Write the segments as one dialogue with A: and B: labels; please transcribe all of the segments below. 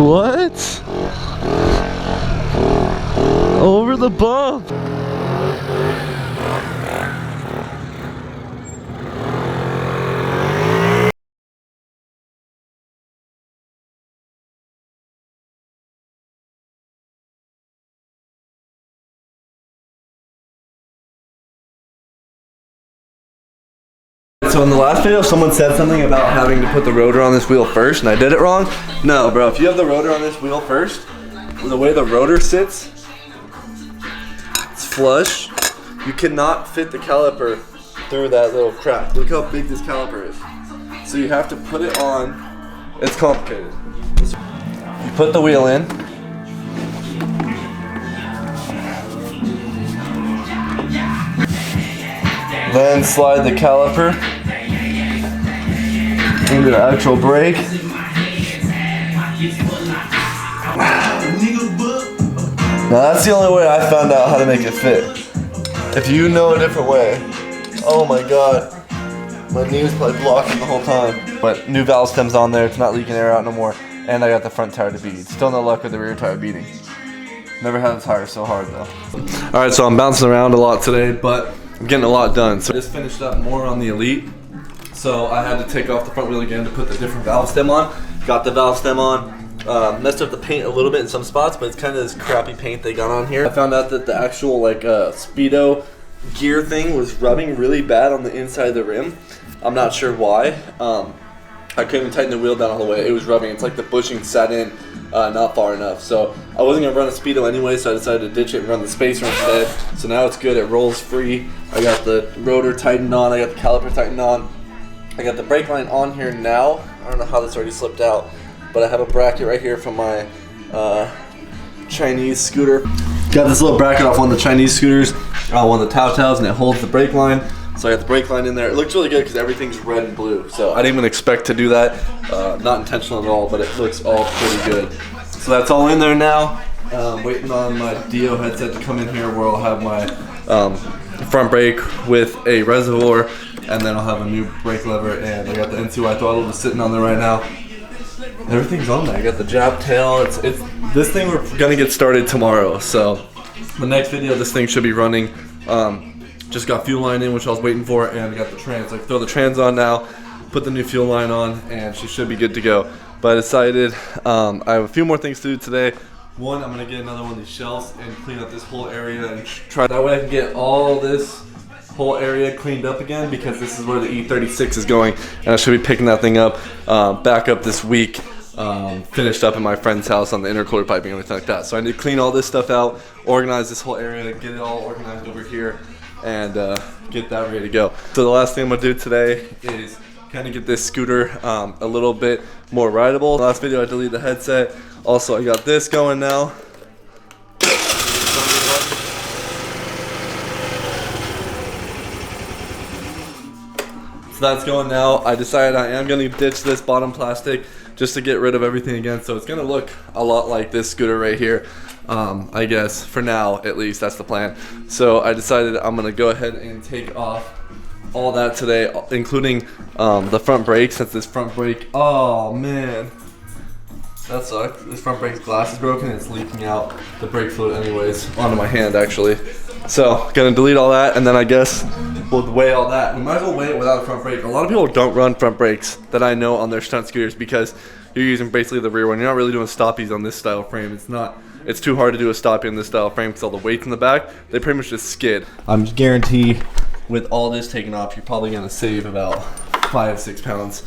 A: What? Over the bump. So in the last video, someone said something about having to put the rotor on this wheel first, and I did it wrong. No, bro, if you have the rotor on this wheel first, the way the rotor sits, it's flush. You cannot fit the caliper through that little crack. Look how big this caliper is. So you have to put it on. It's complicated. You put the wheel in. Then slide the caliper into the actual brake. Now that's the only way I found out how to make it fit. If you know a different way, oh my god, my knee was probably blocking the whole time. But new valve stem's on there, it's not leaking air out no more, and I got the front tire to bead. Still no luck with the rear tire beading. Never had the tire so hard though. Alright, so I'm bouncing around a lot today, but I'm getting a lot done. So I just finished up more on the Elite. So I had to take off the front wheel again to put the different valve stem on. Got the valve stem on. Messed up the paint a little bit in some spots, but it's kind of this crappy paint they got on here. I found out that the actual like Speedo gear thing was rubbing really bad on the inside of the rim. I'm not sure why. I couldn't even tighten the wheel down all the way. It was rubbing. It's like the bushing sat in not far enough. So I wasn't gonna run a Speedo anyway, so I decided to ditch it and run the Spacer instead. So now it's good. It rolls free. I got the rotor tightened on. I got the caliper tightened on. I got the brake line on here now. I don't know how this already slipped out, but I have a bracket right here from my Chinese scooter. Got this little bracket off one of the Chinese scooters, one of the Taotaos, and it holds the brake line. So I got the brake line in there. It looks really good because everything's red and blue. So I didn't even expect to do that. Not intentional at all, but it looks all pretty good. So that's all in there now. Waiting on my Dio headset to come in here where I'll have my front brake with a reservoir, and then I'll have a new brake lever, and I got the NCY throttle just sitting on there right now. Everything's on there. I got the jab tail. It's this thing we're gonna get started tomorrow. So the next video, this thing should be running. Just got fuel line in, which I was waiting for, and I got the trans. I can throw the trans on now, put the new fuel line on, and she should be good to go. But I decided I have a few more things to do today. One, I'm gonna get another one of these shelves and clean up this whole area and try that way I can get all this whole area cleaned up again, because this is where the E36 is going, and I should be picking that thing up back up this week. Finished up in my friend's house on the intercooler piping and everything like that. So I need to clean all this stuff out, organize this whole area, get it all organized over here, and get that ready to go. So the last thing I'm gonna do today is kind of get this scooter a little bit more rideable. Last video I deleted the headset. Also I got this going now. So that's going now. I decided I am gonna ditch this bottom plastic just to get rid of everything again. So it's gonna look a lot like this scooter right here. I guess for now, at least that's the plan. So I decided I'm gonna go ahead and take off all that today, including the front brake, since this front brake, oh man, that sucks. This front brake's glass is broken and it's leaking out the brake fluid anyways, onto my hand actually. So gonna delete all that, and then I guess we'll weigh all that. We might as well weigh it without a front brake. A lot of people don't run front brakes that I know on their stunt scooters because you're using basically the rear one. You're not really doing stoppies on this style frame. It's too hard to do a stoppie on this style frame because all the weight's in the back, they pretty much just skid. I'm guaranteed with all this taken off, you're probably gonna save about 5-6 pounds.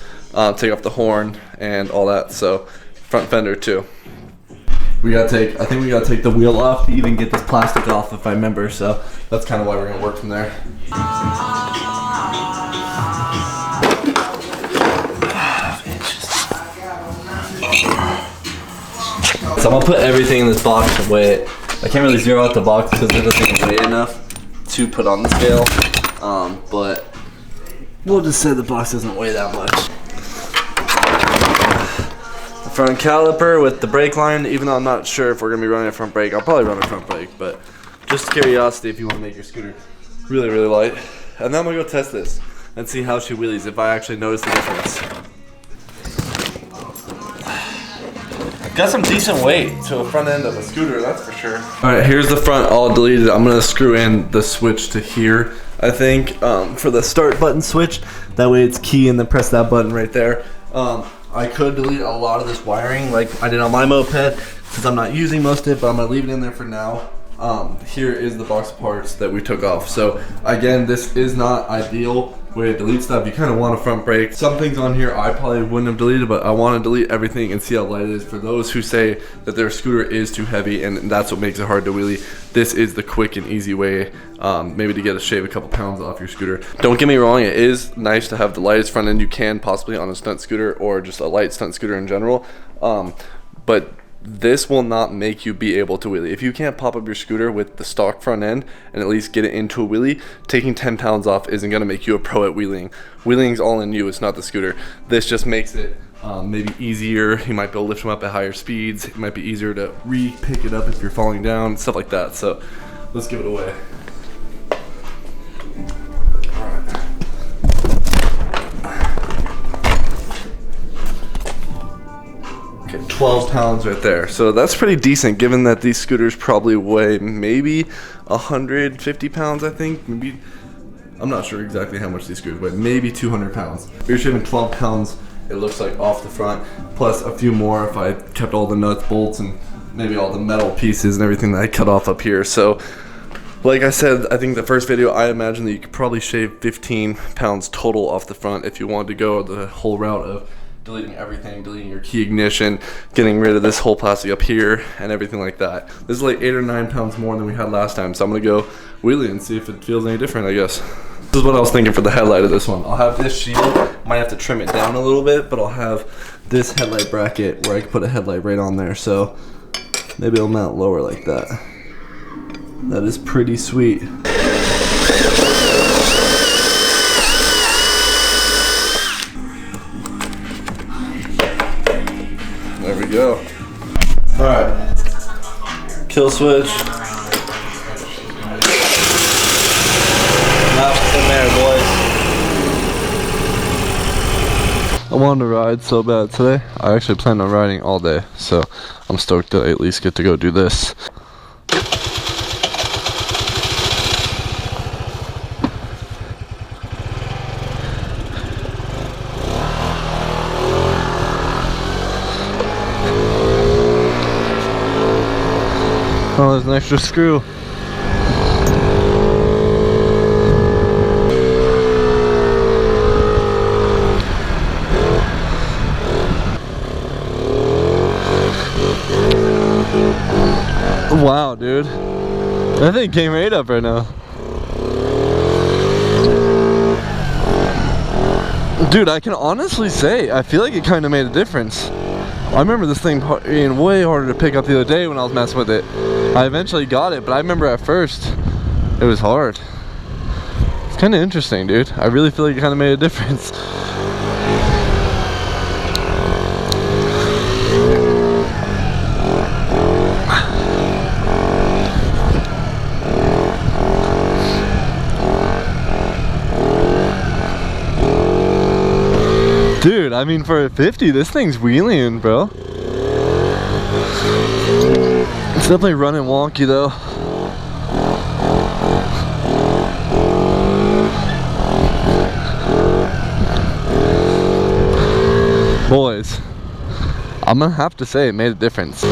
A: Take off the horn and all that, so front fender too. I think we gotta take the wheel off to even get this plastic off, if I remember, so that's kind of why we're gonna work from there. So I'm gonna put everything in this box and weigh it. I can't really zero out the box because it doesn't weigh enough to put on the scale, but we'll just say the box doesn't weigh that much. Front caliper with the brake line, even though I'm not sure if we're gonna be running a front brake. I'll probably run a front brake, but just curiosity if you want to make your scooter really, really light. And then I'm gonna go test this and see how she wheelies, if I actually notice the difference. Got some decent weight to a front end of a scooter, that's for sure. All right, here's the front all deleted. I'm gonna screw in the switch to here, I think, for the start button switch. That way it's key and then press that button right there. I could delete a lot of this wiring like I did on my moped since I'm not using most of it, but I'm gonna leave it in there for now. Here is the box of parts that we took off. So again, this is not ideal way to delete stuff. You kind of want a front brake. Some things on here I probably wouldn't have deleted, but I want to delete everything and see how light it is. For those who say that their scooter is too heavy and that's what makes it hard to wheelie, this is the quick and easy way maybe to get shave a couple pounds off your scooter. Don't get me wrong, it is nice to have the lightest front end you can possibly on a stunt scooter or just a light stunt scooter in general, but this will not make you be able to wheelie. If you can't pop up your scooter with the stock front end and at least get it into a wheelie, taking 10 pounds off isn't gonna make you a pro at wheeling. Wheeling's all in you, it's not the scooter. This just makes it maybe easier. You might be able to lift them up at higher speeds. It might be easier to re-pick it up if you're falling down, stuff like that. So let's give it away. 12 pounds right there. So that's pretty decent given that these scooters probably weigh maybe 150 pounds, I think. Maybe, I'm not sure exactly how much these scooters weigh, maybe 200 pounds. We're shaving 12 pounds, it looks like, off the front, plus a few more if I kept all the nuts, bolts, and maybe all the metal pieces and everything that I cut off up here. So like I said, I think the first video, I imagine that you could probably shave 15 pounds total off the front if you wanted to go the whole route of deleting everything, deleting your key ignition, getting rid of this whole plastic up here and everything like that. This is like 8 or 9 pounds more than we had last time, so I'm gonna go wheelie and see if it feels any different, I guess. This is what I was thinking for the headlight of this one. I'll have this shield, might have to trim it down a little bit, but I'll have this headlight bracket where I can put a headlight right on there, so maybe it'll mount lower like that. That is pretty sweet. There we go. Alright. Kill switch. Now it's in there, boys. I wanted to ride so bad today. I actually planned on riding all day, so I'm stoked that I at least get to go do this. Oh, there's an extra screw. Wow, dude. That thing came right up right now. Dude, I can honestly say, I feel like it kind of made a difference. I remember this thing being way harder to pick up the other day when I was messing with it. I eventually got it, but I remember at first, it was hard. It's kind of interesting, dude. I really feel like it kind of made a difference. Dude, I mean, for a 50, this thing's wheeling, bro. It's definitely running wonky though. Boys, I'm gonna have to say it made a difference.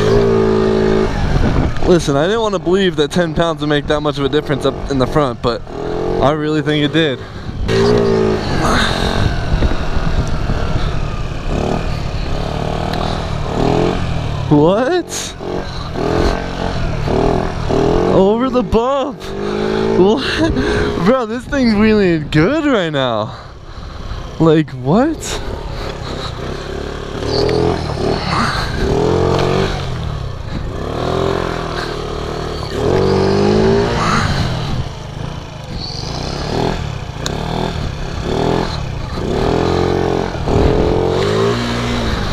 A: Listen, I didn't want to believe that 10 pounds would make that much of a difference up in the front, but I really think it did. What? Over the bump. What? Bro, this thing's wheeling good right now. Like, what?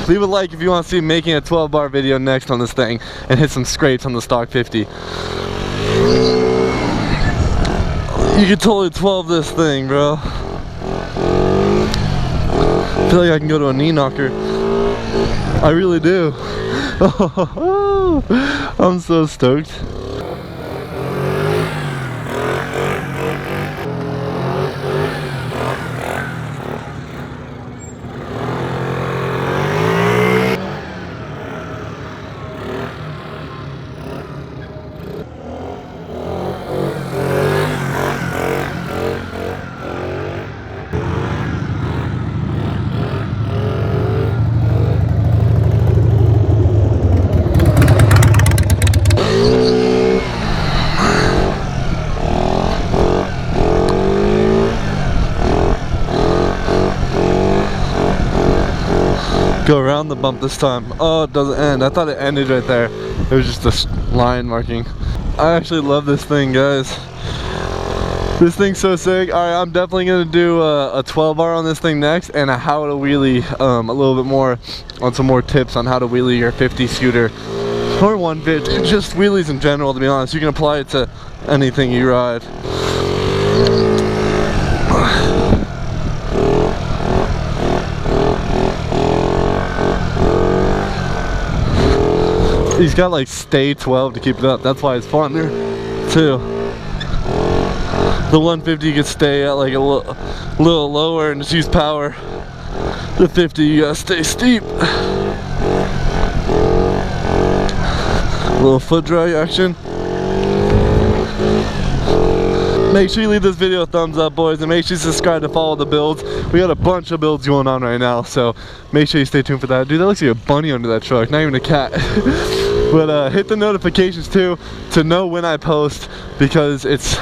A: Leave a like if you want to see me making a 12 bar video next on this thing and hit some scrapes on the stock 50. You could totally 12 this thing, bro. I feel like I can go to a knee knocker. I really do. I'm so stoked. Go around the bump this time. Oh, it doesn't end. I thought it ended right there. It was just a line marking. I actually love this thing, guys. This thing's so sick. All right, I'm definitely gonna do a 12R on this thing next, and a how to wheelie a little bit more on some more tips on how to wheelie your 50 scooter or 150, just wheelies in general. To be honest, you can apply it to anything you ride. He's got like stay 12 to keep it up. That's why it's fun there too. The 150 you can stay at like a little lower and just use power. The 50 you gotta stay steep. A little foot drag action. Make sure you leave this video a thumbs up, boys, and make sure you subscribe to follow the builds. We got a bunch of builds going on right now, so make sure you stay tuned for that. Dude, that looks like a bunny under that truck, not even a cat. But hit the notifications too to know when I post, because it's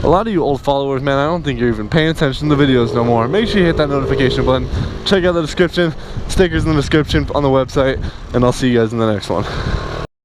A: a lot of you old followers, man, I don't think you're even paying attention to the videos no more. Make sure you hit that notification button. Check out the description, stickers in the description on the website, and I'll see you guys in the next one.